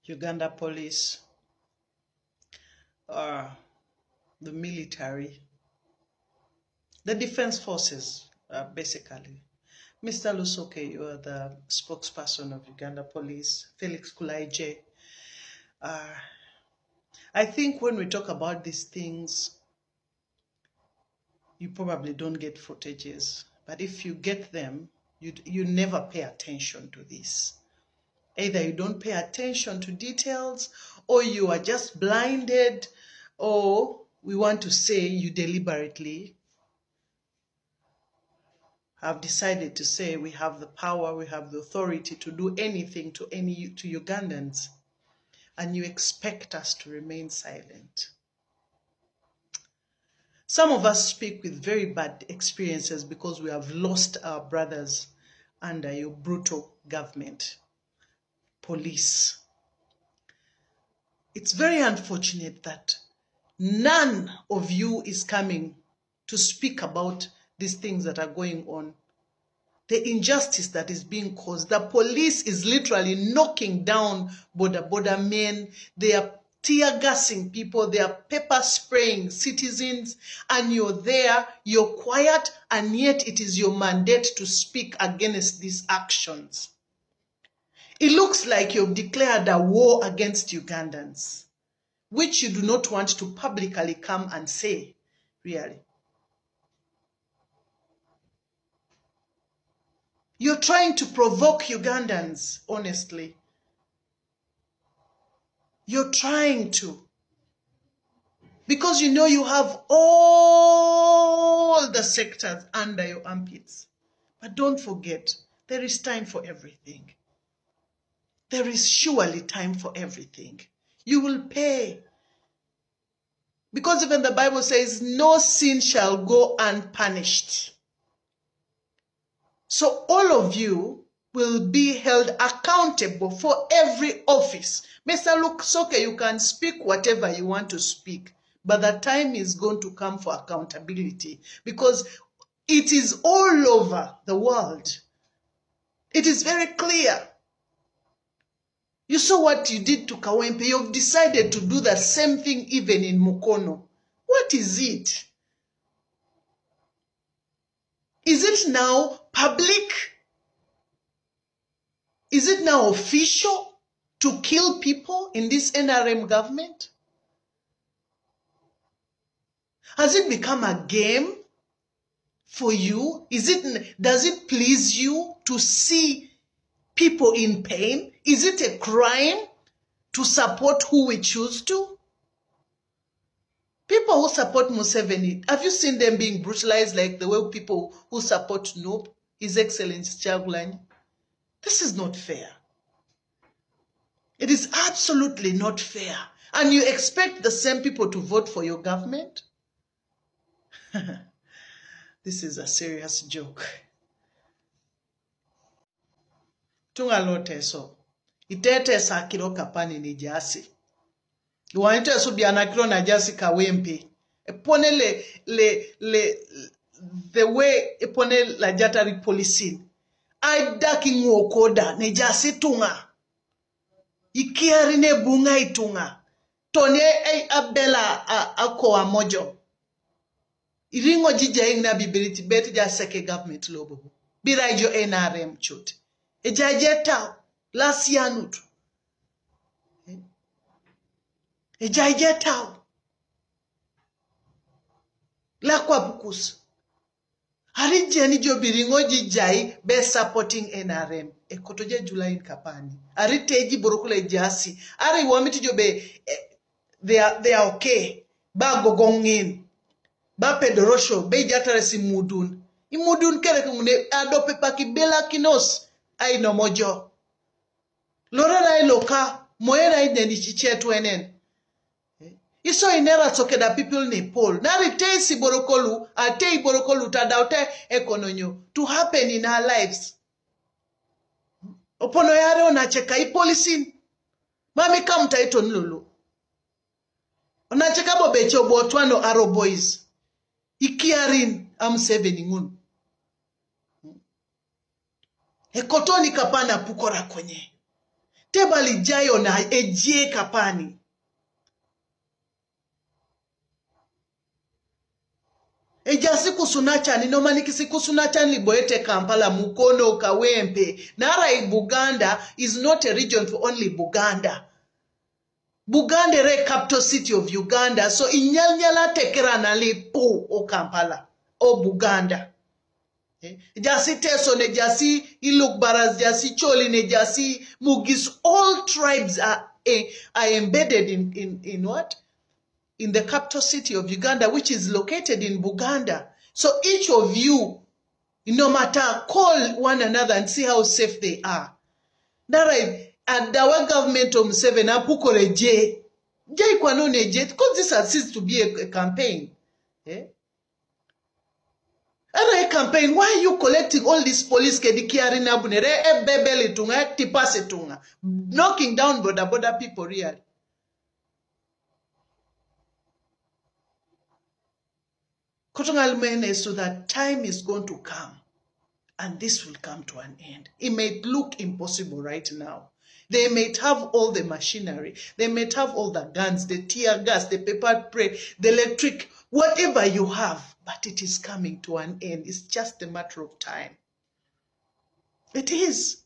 Uganda police, the military, the defense forces, basically. Mr. Lusoke, you are the spokesperson of Uganda police. Felix Kulaije. I think when we talk about these things, you probably don't get footages. But if you get them, you never pay attention to this. Either you don't pay attention to details, or you are just blinded, or we want to say you deliberately have decided to say we have the power, we have the authority to do anything to Ugandans, and you expect us to remain silent. Some of us speak with very bad experiences because we have lost our brothers under your brutal government, police. It's very unfortunate that none of you is coming to speak about these things that are going on. The injustice that is being caused. The police is literally knocking down border men. They are tear gassing people. They are pepper spraying citizens. And you're there, you're quiet, and yet it is your mandate to speak against these actions. It looks like you've declared a war against Ugandans, which you do not want to publicly come and say, really. You're trying to provoke Ugandans, honestly. You're trying to. Because you know you have all the sectors under your armpits. But don't forget, there is time for everything. There is surely time for everything. You will pay. Because even the Bible says, no sin shall go unpunished. So all of you will be held accountable for every office. Mr. Lusoke, you can speak whatever you want to speak, but the time is going to come for accountability because it is all over the world. It is very clear. You saw what you did to Kawempe. You've decided to do the same thing even in Mukono. What is it? Is it now public? Is it now official to kill people in this NRM government? Has it become a game for you? Does it please you to see people in pain? Is it a crime to support who we choose to? People who support Museveni, have you seen them being brutalized like the way people who support Noob, His Excellency KYAGULANYI? This is not fair. It is absolutely not fair. And you expect the same people to vote for your government? This is a serious joke. Tungalo Iteso. Iteso kilo kapani ni jasi. Wanita subiana kilo na jasi Kawempe. Epone the way epone la jatari policing. Aidaki ngokoda ne jasi tunga. Ikiari ne bunga itunga. Tonye abela ako amojo. Iringo jija ingna bibiriti beti ja seke government lobo. Biraijo NRM chute. Ejajeta last year nutu. Ejajeta la kwa bukus. Harije ni jo biringo jijai be supporting NRM. Ekotoje July in kapani. Ariteji borokule jasi. Ari wamiti jo be they are okay. Ba gogongin. Ba pedorosho be jatare si mudun. Imudun kere kumune adope paki bela kinos. Ai no mojo. Lorena iloka moera ideni chichetu enen. Iso inera soke da people ni poll. Nari teisi borokolu, atei borokolu tadaute ekononyo to happen in our lives. Opono yare onacheka ipolisin. Mami kamta ito nlulu. Onacheka bobecho botwano Arrow Boys. Ikiarin am7 ngunu. Ekotoni kapana pukora kwenye. tebali jayo na ejie kapani. Ejasi kusunachani, no manikisi kusunachani boete Kampala, Mukono, Kawempe. Nara Buganda is not a region for only Buganda. Buganda re capital city of Uganda. So inyanyala tekera na lipo o Kampala o Buganda. Jasi Iteso ne jasi Ilukbaras, jasi Choli ne jasi Mugis. All tribes are embedded in what? In the capital city of Uganda, which is located in Buganda. So each of you, no matter, call one another and see how safe they are. That right. And our government of Museveni apukore J kwanone J, because this has ceased to be a campaign. And a campaign, why are you collecting all these police kedikiari na bunere ebebele tunga tipase tunga, knocking down border people really? So that time is going to come and this will come to an end. It may look impossible right now. They may have all the machinery, they may have all the guns, the tear gas, the pepper spray, the electric, whatever you have, but it is coming to an end. It's just a matter of time. It is.